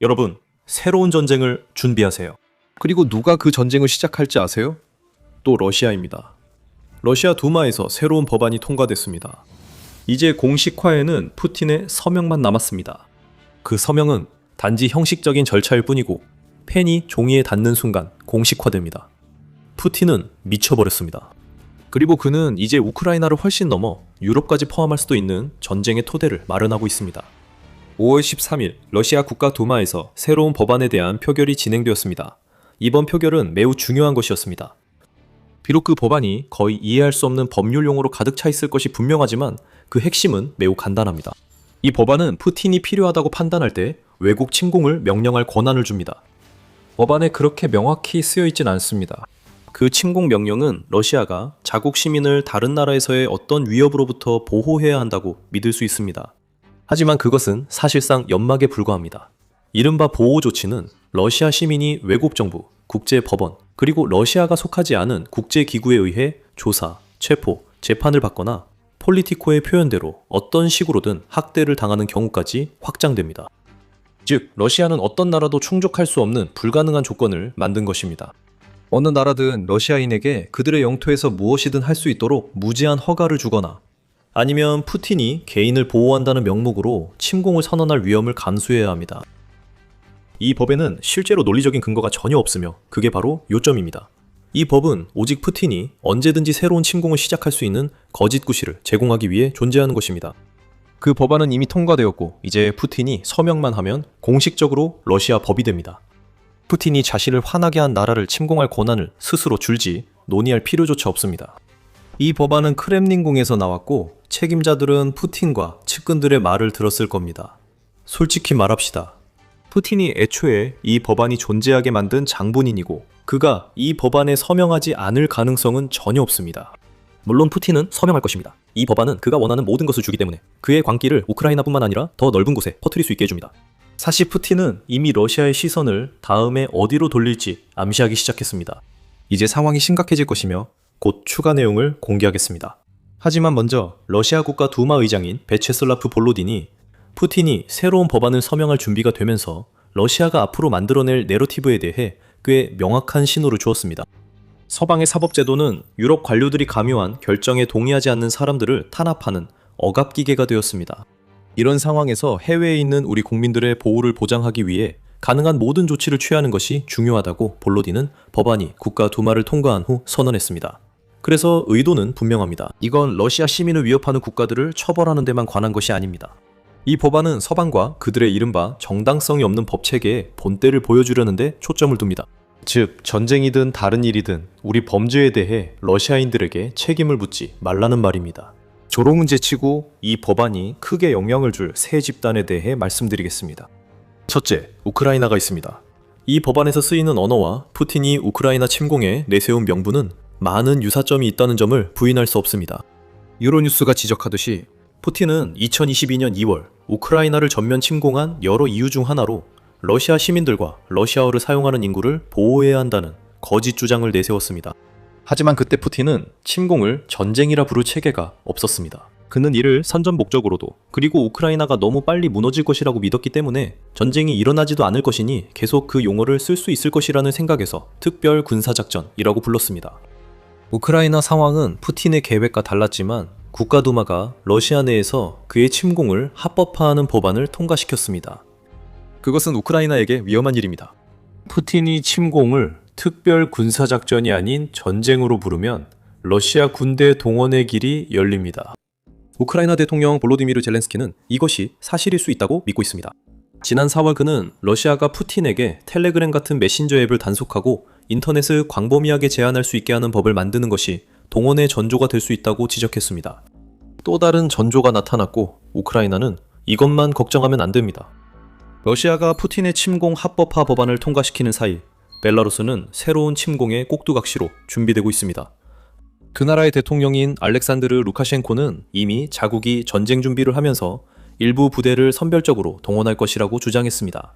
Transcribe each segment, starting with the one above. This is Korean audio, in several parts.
여러분, 새로운 전쟁을 준비하세요. 그리고 누가 그 전쟁을 시작할지 아세요? 또 러시아입니다. 러시아 두마에서 새로운 법안이 통과됐습니다. 이제 공식화에는 푸틴의 서명만 남았습니다. 그 서명은 단지 형식적인 절차일 뿐이고 펜이 종이에 닿는 순간 공식화됩니다. 푸틴은 미쳐버렸습니다. 그리고 그는 이제 우크라이나를 훨씬 넘어 유럽까지 포함할 수도 있는 전쟁의 토대를 마련하고 있습니다. 5월 13일 러시아 국가두마에서 새로운 법안에 대한 표결이 진행되었습니다. 이번 표결은 매우 중요한 것이었습니다. 비록 그 법안이 거의 이해할 수 없는 법률 용어로 가득 차 있을 것이 분명하지만 그 핵심은 매우 간단합니다. 이 법안은 푸틴이 필요하다고 판단할 때 외국 침공을 명령할 권한을 줍니다. 법안에 그렇게 명확히 쓰여 있진 않습니다. 그 침공 명령은 러시아가 자국 시민을 다른 나라에서의 어떤 위협으로부터 보호해야 한다고 믿을 수 있습니다. 하지만 그것은 사실상 연막에 불과합니다. 이른바 보호 조치는 러시아 시민이 외국 정부, 국제법원, 그리고 러시아가 속하지 않은 국제기구에 의해 조사, 체포, 재판을 받거나 폴리티코의 표현대로 어떤 식으로든 학대를 당하는 경우까지 확장됩니다. 즉, 러시아는 어떤 나라도 충족할 수 없는 불가능한 조건을 만든 것입니다. 어느 나라든 러시아인에게 그들의 영토에서 무엇이든 할 수 있도록 무제한 허가를 주거나 아니면 푸틴이 개인을 보호한다는 명목으로 침공을 선언할 위험을 감수해야 합니다. 이 법에는 실제로 논리적인 근거가 전혀 없으며 그게 바로 요점입니다. 이 법은 오직 푸틴이 언제든지 새로운 침공을 시작할 수 있는 거짓 구실을 제공하기 위해 존재하는 것입니다. 그 법안은 이미 통과되었고 이제 푸틴이 서명만 하면 공식적으로 러시아 법이 됩니다. 푸틴이 자신을 화나게 한 나라를 침공할 권한을 스스로 줄지 논의할 필요조차 없습니다. 이 법안은 크렘린궁에서 나왔고 책임자들은 푸틴과 측근들의 말을 들었을 겁니다. 솔직히 말합시다. 푸틴이 애초에 이 법안이 존재하게 만든 장본인이고 그가 이 법안에 서명하지 않을 가능성은 전혀 없습니다. 물론 푸틴은 서명할 것입니다. 이 법안은 그가 원하는 모든 것을 주기 때문에 그의 광기를 우크라이나뿐만 아니라 더 넓은 곳에 퍼뜨릴 수 있게 해줍니다. 사실 푸틴은 이미 러시아의 시선을 다음에 어디로 돌릴지 암시하기 시작했습니다. 이제 상황이 심각해질 것이며 곧 추가 내용을 공개하겠습니다. 하지만 먼저 러시아 국가 두마 의장인 베체슬라프 볼로딘이 푸틴이 새로운 법안을 서명할 준비가 되면서 러시아가 앞으로 만들어낼 내러티브에 대해 꽤 명확한 신호를 주었습니다. 서방의 사법제도는 유럽 관료들이 강요한 결정에 동의하지 않는 사람들을 탄압하는 억압기계가 되었습니다. 이런 상황에서 해외에 있는 우리 국민들의 보호를 보장하기 위해 가능한 모든 조치를 취하는 것이 중요하다고 볼로딘은 법안이 국가 두마를 통과한 후 선언했습니다. 그래서 의도는 분명합니다. 이건 러시아 시민을 위협하는 국가들을 처벌하는 데만 관한 것이 아닙니다. 이 법안은 서방과 그들의 이른바 정당성이 없는 법체계의 본때를 보여주려는 데 초점을 둡니다. 즉, 전쟁이든 다른 일이든 우리 범죄에 대해 러시아인들에게 책임을 묻지 말라는 말입니다. 조롱은 제치고 이 법안이 크게 영향을 줄 세 집단에 대해 말씀드리겠습니다. 첫째, 우크라이나가 있습니다. 이 법안에서 쓰이는 언어와 푸틴이 우크라이나 침공에 내세운 명분은 많은 유사점이 있다는 점을 부인할 수 없습니다. 유로뉴스가 지적하듯이 푸틴은 2022년 2월 우크라이나를 전면 침공한 여러 이유 중 하나로 러시아 시민들과 러시아어를 사용하는 인구를 보호해야 한다는 거짓 주장을 내세웠습니다. 하지만 그때 푸틴은 침공을 전쟁이라 부를 체계가 없었습니다. 그는 이를 선전 목적으로도 그리고 우크라이나가 너무 빨리 무너질 것이라고 믿었기 때문에 전쟁이 일어나지도 않을 것이니 계속 그 용어를 쓸 수 있을 것이라는 생각에서 특별 군사작전이라고 불렀습니다. 우크라이나 상황은 푸틴의 계획과 달랐지만 국가두마가 러시아 내에서 그의 침공을 합법화하는 법안을 통과시켰습니다. 그것은 우크라이나에게 위험한 일입니다. 푸틴이 침공을 특별 군사작전이 아닌 전쟁으로 부르면 러시아 군대 동원의 길이 열립니다. 우크라이나 대통령 볼로디미르 젤렌스키는 이것이 사실일 수 있다고 믿고 있습니다. 지난 4월 그는 러시아가 푸틴에게 텔레그램 같은 메신저 앱을 단속하고 인터넷을 광범위하게 제한할 수 있게 하는 법을 만드는 것이 동원의 전조가 될 수 있다고 지적했습니다. 또 다른 전조가 나타났고 우크라이나는 이것만 걱정하면 안 됩니다. 러시아가 푸틴의 침공 합법화 법안을 통과시키는 사이 벨라루스는 새로운 침공의 꼭두각시로 준비되고 있습니다. 그 나라의 대통령인 알렉산드르 루카셴코는 이미 자국이 전쟁 준비를 하면서 일부 부대를 선별적으로 동원할 것이라고 주장했습니다.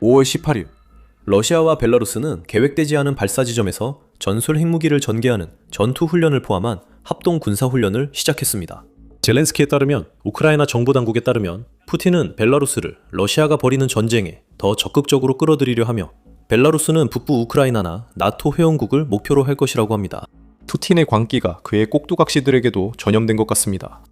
5월 18일 러시아와 벨라루스는 계획되지 않은 발사 지점에서 전술 핵무기를 전개하는 전투훈련을 포함한 합동 군사훈련을 시작했습니다. 젤렌스키에 따르면 우크라이나 정부 당국에 따르면 푸틴은 벨라루스를 러시아가 벌이는 전쟁에 더 적극적으로 끌어들이려 하며 벨라루스는 북부 우크라이나나 나토 회원국을 목표로 할 것이라고 합니다. 푸틴의 광기가 그의 꼭두각시들에게도 전염된 것 같습니다.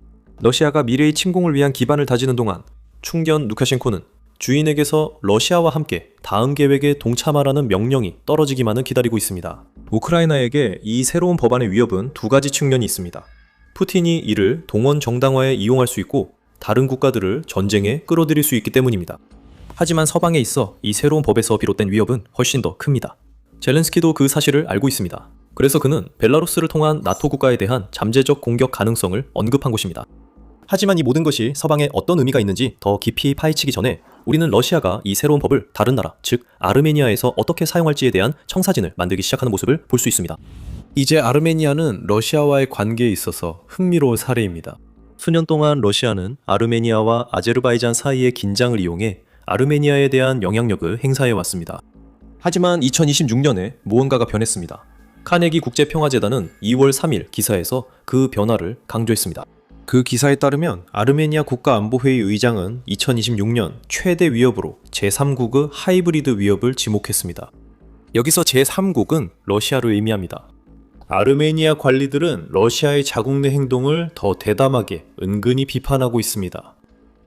러시아가 미래의 침공을 위한 기반을 다지는 동안 충견 루카셴코는 주인에게서 러시아와 함께 다음 계획에 동참하라는 명령이 떨어지기만을 기다리고 있습니다. 우크라이나에게 이 새로운 법안의 위협은 두 가지 측면이 있습니다. 푸틴이 이를 동원 정당화에 이용할 수 있고 다른 국가들을 전쟁에 끌어들일 수 있기 때문입니다. 하지만 서방에 있어 이 새로운 법에서 비롯된 위협은 훨씬 더 큽니다. 젤렌스키도 그 사실을 알고 있습니다. 그래서 그는 벨라루스를 통한 나토 국가에 대한 잠재적 공격 가능성을 언급한 것입니다. 하지만 이 모든 것이 서방에 어떤 의미가 있는지 더 깊이 파헤치기 전에 우리는 러시아가 이 새로운 법을 다른 나라, 즉 아르메니아에서 어떻게 사용할지에 대한 청사진을 만들기 시작하는 모습을 볼 수 있습니다. 이제 아르메니아는 러시아와의 관계에 있어서 흥미로운 사례입니다. 수년 동안 러시아는 아르메니아와 아제르바이잔 사이의 긴장을 이용해 아르메니아에 대한 영향력을 행사해 왔습니다. 하지만 2026년에 무언가가 변했습니다. 카네기 국제평화재단은 2월 3일 기사에서 그 변화를 강조했습니다. 그 기사에 따르면 아르메니아 국가안보회의 의장은 2026년 최대 위협으로 제3국의 하이브리드 위협을 지목했습니다. 여기서 제3국은 러시아를 의미합니다. 아르메니아 관리들은 러시아의 자국 내 행동을 더 대담하게 은근히 비판하고 있습니다.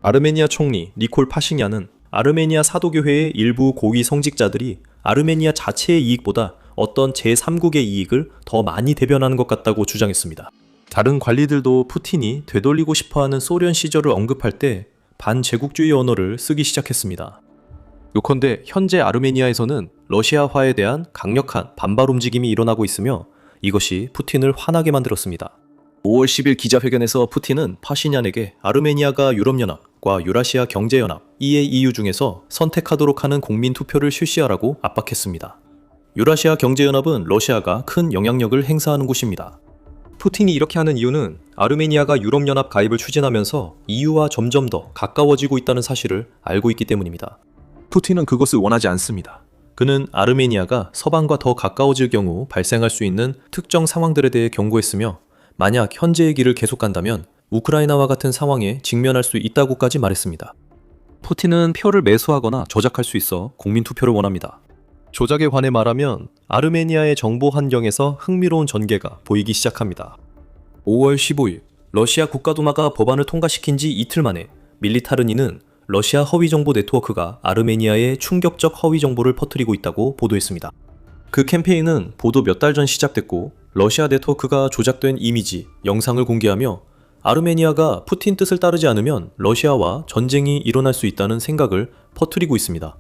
아르메니아 총리 니콜 파신얀은 아르메니아 사도교회의 일부 고위 성직자들이 아르메니아 자체의 이익보다 어떤 제3국의 이익을 더 많이 대변하는 것 같다고 주장했습니다. 다른 관리들도 푸틴이 되돌리고 싶어하는 소련 시절을 언급할 때 반제국주의 언어를 쓰기 시작했습니다. 요컨대 현재 아르메니아에서는 러시아화에 대한 강력한 반발 움직임이 일어나고 있으며 이것이 푸틴을 화나게 만들었습니다. 5월 10일 기자회견에서 푸틴은 파시냔에게 아르메니아가 유럽연합과 유라시아 경제연합 EAEU 중에서 선택하도록 하는 국민투표를 실시하라고 압박했습니다. 유라시아 경제연합은 러시아가 큰 영향력을 행사하는 곳입니다. 푸틴이 이렇게 하는 이유는 아르메니아가 유럽연합 가입을 추진하면서 EU와 점점 더 가까워지고 있다는 사실을 알고 있기 때문입니다. 푸틴은 그것을 원하지 않습니다. 그는 아르메니아가 서방과 더 가까워질 경우 발생할 수 있는 특정 상황들에 대해 경고했으며 만약 현재의 길을 계속 간다면 우크라이나와 같은 상황에 직면할 수 있다고까지 말했습니다. 푸틴은 표를 매수하거나 조작할 수 있어 국민투표를 원합니다. 조작에 관해 말하면 아르메니아의 정보 환경에서 흥미로운 전개가 보이기 시작합니다. 5월 15일 러시아 국가두마가 법안을 통과시킨 지 이틀 만에 밀리타르니는 러시아 허위정보 네트워크가 아르메니아에 충격적 허위정보를 퍼뜨리고 있다고 보도했습니다. 그 캠페인은 보도 몇 달 전 시작됐고 러시아 네트워크가 조작된 이미지, 영상을 공개하며 아르메니아가 푸틴 뜻을 따르지 않으면 러시아와 전쟁이 일어날 수 있다는 생각을 퍼뜨리고 있습니다.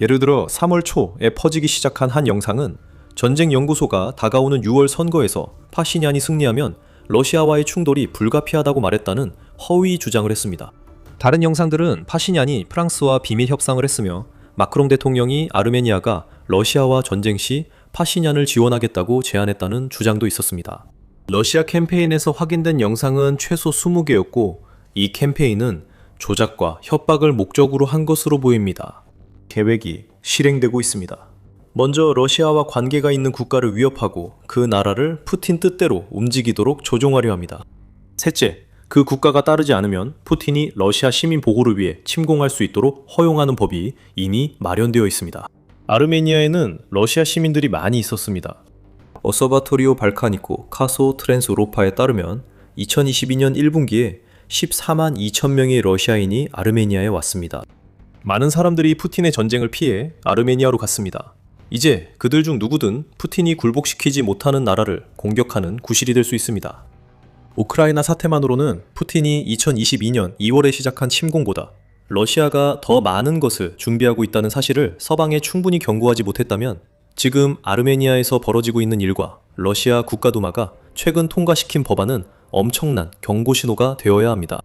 예를 들어 3월 초에 퍼지기 시작한 한 영상은 전쟁 연구소가 다가오는 6월 선거에서 파시냔이 승리하면 러시아와의 충돌이 불가피하다고 말했다는 허위 주장을 했습니다. 다른 영상들은 파시냔이 프랑스와 비밀 협상을 했으며 마크롱 대통령이 아르메니아가 러시아와 전쟁 시 파시냔을 지원하겠다고 제안했다는 주장도 있었습니다. 러시아 캠페인에서 확인된 영상은 최소 20개였고 이 캠페인은 조작과 협박을 목적으로 한 것으로 보입니다. 계획이 실행되고 있습니다. 먼저 러시아와 관계가 있는 국가를 위협하고 그 나라를 푸틴 뜻대로 움직이도록 조종하려 합니다. 셋째, 그 국가가 따르지 않으면 푸틴이 러시아 시민 보호를 위해 침공할 수 있도록 허용하는 법이 이미 마련되어 있습니다. 아르메니아에는 러시아 시민들이 많이 있었습니다. 어서바토리오 발카니코 카소 트랜스우로파에 따르면 2022년 1분기에 14만 2천 명의 러시아인이 아르메니아에 왔습니다. 많은 사람들이 푸틴의 전쟁을 피해 아르메니아로 갔습니다. 이제 그들 중 누구든 푸틴이 굴복시키지 못하는 나라를 공격하는 구실이 될 수 있습니다. 우크라이나 사태만으로는 푸틴이 2022년 2월에 시작한 침공보다 러시아가 더 많은 것을 준비하고 있다는 사실을 서방에 충분히 경고하지 못했다면 지금 아르메니아에서 벌어지고 있는 일과 러시아 국가두마가 최근 통과시킨 법안은 엄청난 경고 신호가 되어야 합니다.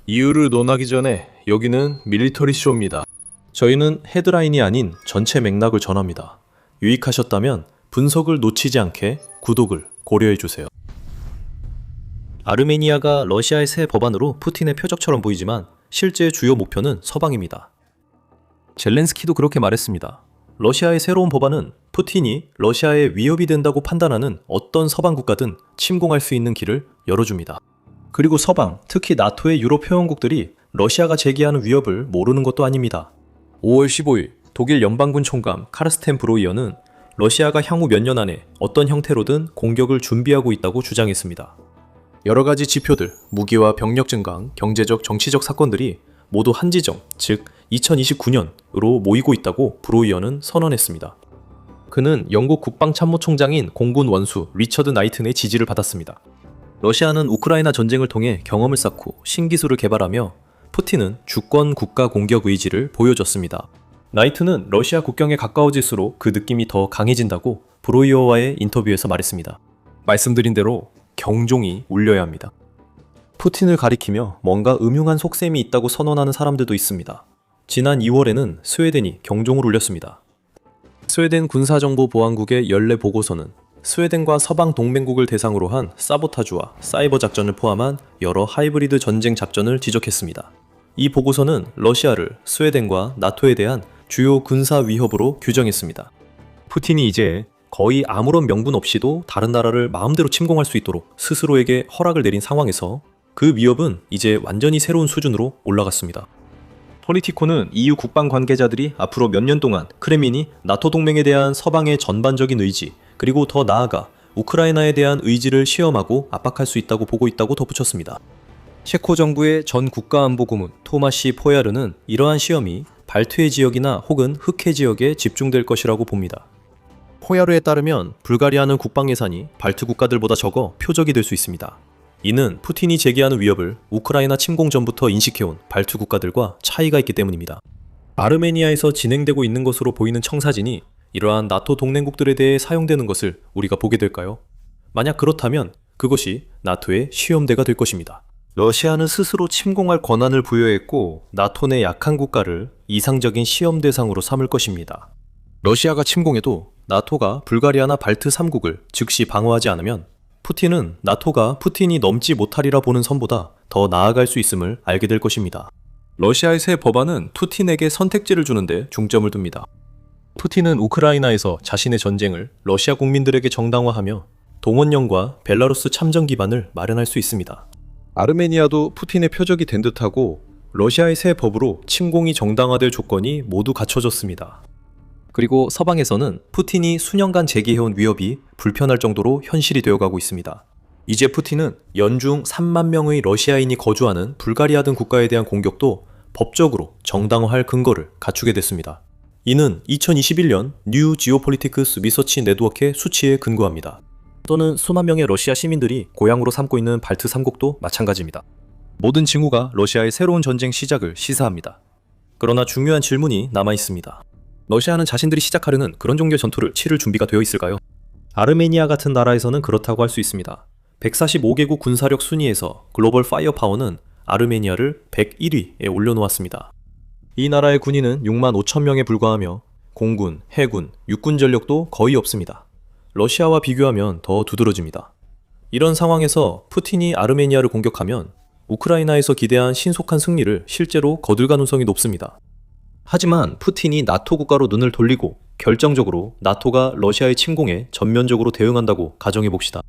이유를 논하기 전에 여기는 밀리터리 쇼입니다. 저희는 헤드라인이 아닌 전체 맥락을 전합니다. 유익하셨다면 분석을 놓치지 않게 구독을 고려해주세요. 아르메니아가 러시아의 새 법안으로 푸틴의 표적처럼 보이지만 실제 주요 목표는 서방입니다. 젤렌스키도 그렇게 말했습니다. 러시아의 새로운 법안은 푸틴이 러시아에 위협이 된다고 판단하는 어떤 서방 국가든 침공할 수 있는 길을 열어줍니다. 그리고 서방, 특히 나토의 유럽 회원국들이 러시아가 제기하는 위협을 모르는 것도 아닙니다. 5월 15일 독일 연방군 총감 카르스텐 브로이어는 러시아가 향후 몇 년 안에 어떤 형태로든 공격을 준비하고 있다고 주장했습니다. 여러 가지 지표들, 무기와 병력 증강, 경제적, 정치적 사건들이 모두 한 지점, 즉 2029년으로 모이고 있다고 브로이어는 선언했습니다. 그는 영국 국방참모총장인 공군 원수 리처드 나이튼의 지지를 받았습니다. 러시아는 우크라이나 전쟁을 통해 경험을 쌓고 신기술을 개발하며 푸틴은 주권 국가 공격 의지를 보여줬습니다. 나이튼은 러시아 국경에 가까워질수록 그 느낌이 더 강해진다고 브로이어와의 인터뷰에서 말했습니다. 말씀드린 대로 경종이 울려야 합니다. 푸틴을 가리키며 뭔가 음흉한 속셈이 있다고 선언하는 사람들도 있습니다. 지난 2월에는 스웨덴이 경종을 울렸습니다. 스웨덴 군사정보보안국의 연례 보고서는 스웨덴과 서방 동맹국을 대상으로 한 사보타주와 사이버 작전을 포함한 여러 하이브리드 전쟁 작전을 지적했습니다. 이 보고서는 러시아를 스웨덴과 나토에 대한 주요 군사 위협으로 규정했습니다. 푸틴이 이제 거의 아무런 명분 없이도 다른 나라를 마음대로 침공할 수 있도록 스스로에게 허락을 내린 상황에서 그 위협은 이제 완전히 새로운 수준으로 올라갔습니다. 폴리티코는 EU 국방 관계자들이 앞으로 몇 년 동안 크렘린이 나토 동맹에 대한 서방의 전반적인 의지, 그리고 더 나아가 우크라이나에 대한 의지를 시험하고 압박할 수 있다고 보고 있다고 덧붙였습니다. 체코 정부의 전 국가안보고문 토마시 포야르는 이러한 시험이 발트해 지역이나 혹은 흑해 지역에 집중될 것이라고 봅니다. 포야르에 따르면 불가리아는 국방 예산이 발트 국가들보다 적어 표적이 될 수 있습니다. 이는 푸틴이 제기하는 위협을 우크라이나 침공 전부터 인식해온 발트 국가들과 차이가 있기 때문입니다. 아르메니아에서 진행되고 있는 것으로 보이는 청사진이 이러한 나토 동맹국들에 대해 사용되는 것을 우리가 보게 될까요? 만약 그렇다면 그것이 나토의 시험대가 될 것입니다. 러시아는 스스로 침공할 권한을 부여했고 나토 내 약한 국가를 이상적인 시험 대상으로 삼을 것입니다. 러시아가 침공해도 나토가 불가리아나 발트 3국을 즉시 방어하지 않으면 푸틴은 나토가 푸틴이 넘지 못하리라 보는 선보다 더 나아갈 수 있음을 알게 될 것입니다. 러시아의 새 법안은 푸틴에게 선택지를 주는데 중점을 둡니다. 푸틴은 우크라이나에서 자신의 전쟁을 러시아 국민들에게 정당화하며 동원령과 벨라루스 참전 기반을 마련할 수 있습니다. 아르메니아도 푸틴의 표적이 된 듯하고 러시아의 새 법으로 침공이 정당화될 조건이 모두 갖춰졌습니다. 그리고 서방에서는 푸틴이 수년간 제기해온 위협이 불편할 정도로 현실이 되어가고 있습니다. 이제 푸틴은 연중 3만 명의 러시아인이 거주하는 불가리아 등 국가에 대한 공격도 법적으로 정당화할 근거를 갖추게 됐습니다. 이는 2021년 뉴 지오폴리티크스 리서치 네트워크의 수치에 근거합니다. 또는 수만 명의 러시아 시민들이 고향으로 삼고 있는 발트 3국도 마찬가지입니다. 모든 징후가 러시아의 새로운 전쟁 시작을 시사합니다. 그러나 중요한 질문이 남아 있습니다. 러시아는 자신들이 시작하려는 그런 종류의 전투를 치를 준비가 되어 있을까요? 아르메니아 같은 나라에서는 그렇다고 할 수 있습니다. 145개국 군사력 순위에서 글로벌 파이어 파워는 아르메니아를 101위에 올려놓았습니다. 이 나라의 군인은 6만 5천 명에 불과하며 공군, 해군, 육군 전력도 거의 없습니다. 러시아와 비교하면 더 두드러집니다. 이런 상황에서 푸틴이 아르메니아를 공격하면 우크라이나에서 기대한 신속한 승리를 실제로 거둘 가능성이 높습니다. 하지만 푸틴이 나토 국가로 눈을 돌리고 결정적으로 나토가 러시아의 침공에 전면적으로 대응한다고 가정해봅시다.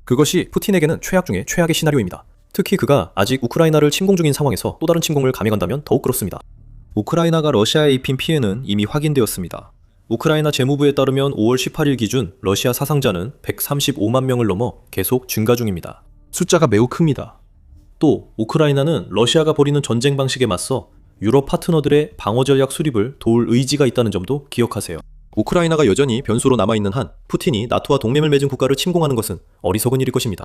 그것이 푸틴에게는 최악 중에 최악의 시나리오입니다. 특히 그가 아직 우크라이나를 침공 중인 상황에서 또 다른 침공을 감행한다면 더욱 그렇습니다. 우크라이나가 러시아에 입힌 피해는 이미 확인되었습니다. 우크라이나 재무부에 따르면 5월 18일 기준 러시아 사상자는 135만 명을 넘어 계속 증가 중입니다. 숫자가 매우 큽니다. 또 우크라이나는 러시아가 벌이는 전쟁 방식에 맞서 유럽 파트너들의 방어 전략 수립을 도울 의지가 있다는 점도 기억하세요. 우크라이나가 여전히 변수로 남아있는 한 푸틴이 나토와 동맹을 맺은 국가를 침공하는 것은 어리석은 일일 것입니다.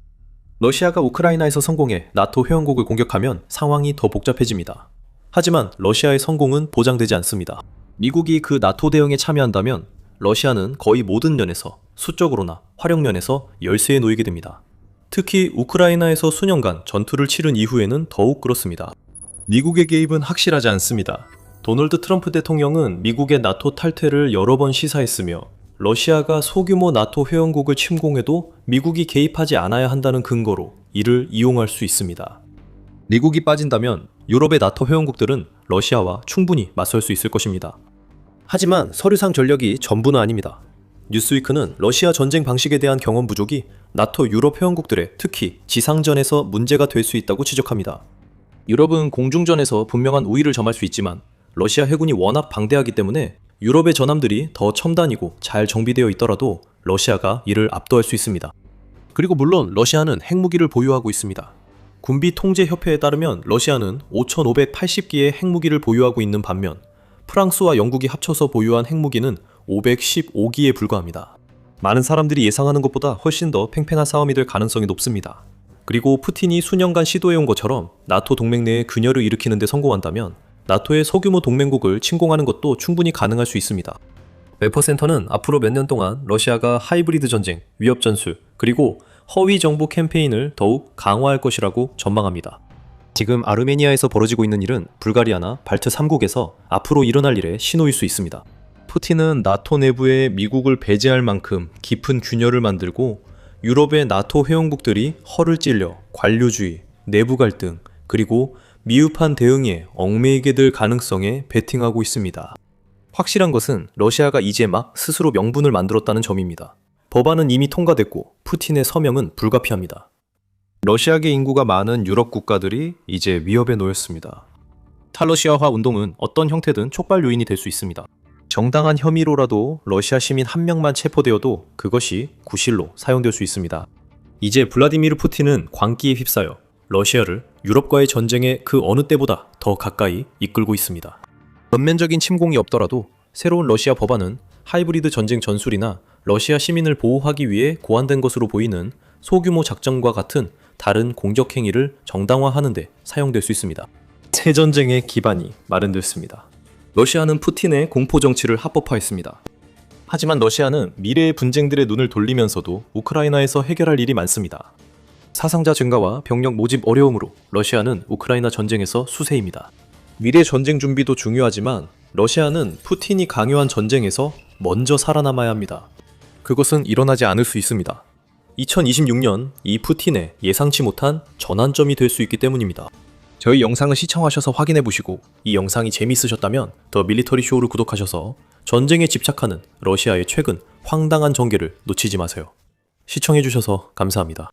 러시아가 우크라이나에서 성공해 나토 회원국을 공격하면 상황이 더 복잡해집니다. 하지만 러시아의 성공은 보장되지 않습니다. 미국이 그 나토 대응에 참여한다면 러시아는 거의 모든 면에서 수적으로나 활용면에서 열세에 놓이게 됩니다. 특히 우크라이나에서 수년간 전투를 치른 이후에는 더욱 그렇습니다. 미국의 개입은 확실하지 않습니다. 도널드 트럼프 대통령은 미국의 나토 탈퇴를 여러 번 시사했으며 러시아가 소규모 나토 회원국을 침공해도 미국이 개입하지 않아야 한다는 근거로 이를 이용할 수 있습니다. 미국이 빠진다면 유럽의 나토 회원국들은 러시아와 충분히 맞설 수 있을 것입니다. 하지만 서류상 전력이 전부는 아닙니다. 뉴스위크는 러시아 전쟁 방식에 대한 경험 부족이 나토 유럽 회원국들의 특히 지상전에서 문제가 될 수 있다고 지적합니다. 유럽은 공중전에서 분명한 우위를 점할 수 있지만 러시아 해군이 워낙 방대하기 때문에 유럽의 전함들이 더 첨단이고 잘 정비되어 있더라도 러시아가 이를 압도할 수 있습니다. 그리고 물론 러시아는 핵무기를 보유하고 있습니다. 군비통제협회에 따르면 러시아는 5,580기의 핵무기를 보유하고 있는 반면 프랑스와 영국이 합쳐서 보유한 핵무기는 515기에 불과합니다. 많은 사람들이 예상하는 것보다 훨씬 더 팽팽한 싸움이 될 가능성이 높습니다. 그리고 푸틴이 수년간 시도해온 것처럼 나토 동맹 내에 균열을 일으키는 데 성공한다면 나토의 소규모 동맹국을 침공하는 것도 충분히 가능할 수 있습니다. 웨퍼센터는 앞으로 몇 년 동안 러시아가 하이브리드 전쟁, 위협 전술, 그리고 허위 정보 캠페인을 더욱 강화할 것이라고 전망합니다. 지금 아르메니아에서 벌어지고 있는 일은 불가리아나 발트 3국에서 앞으로 일어날 일의 신호일 수 있습니다. 푸틴은 나토 내부에 미국을 배제할 만큼 깊은 균열을 만들고 유럽의 나토 회원국들이 허를 찔려 관료주의, 내부 갈등, 그리고 미흡한 대응에 얽매이게 될 가능성에 베팅하고 있습니다. 확실한 것은 러시아가 이제 막 스스로 명분을 만들었다는 점입니다. 법안은 이미 통과됐고 푸틴의 서명은 불가피합니다. 러시아계 인구가 많은 유럽 국가들이 이제 위협에 놓였습니다. 탈러시아화 운동은 어떤 형태든 촉발 요인이 될 수 있습니다. 정당한 혐의로라도 러시아 시민 한 명만 체포되어도 그것이 구실로 사용될 수 있습니다. 이제 블라디미르 푸틴은 광기에 휩싸여 러시아를 유럽과의 전쟁에 그 어느 때보다 더 가까이 이끌고 있습니다. 전면적인 침공이 없더라도 새로운 러시아 법안은 하이브리드 전쟁 전술이나 러시아 시민을 보호하기 위해 고안된 것으로 보이는 소규모 작전과 같은 다른 공격 행위를 정당화하는 데 사용될 수 있습니다. 새 전쟁의 기반이 마련됐습니다. 러시아는 푸틴의 공포 정치를 합법화했습니다. 하지만 러시아는 미래의 분쟁들의 눈을 돌리면서도 우크라이나에서 해결할 일이 많습니다. 사상자 증가와 병력 모집 어려움으로 러시아는 우크라이나 전쟁에서 수세입니다. 미래 전쟁 준비도 중요하지만 러시아는 푸틴이 강요한 전쟁에서 먼저 살아남아야 합니다. 그것은 일어나지 않을 수 있습니다. 2026년 이 푸틴의 예상치 못한 전환점이 될 수 있기 때문입니다. 저희 영상을 시청하셔서 확인해보시고 이 영상이 재미있으셨다면 더 밀리터리 쇼를 구독하셔서 전쟁에 집착하는 러시아의 최근 황당한 전개를 놓치지 마세요. 시청해주셔서 감사합니다.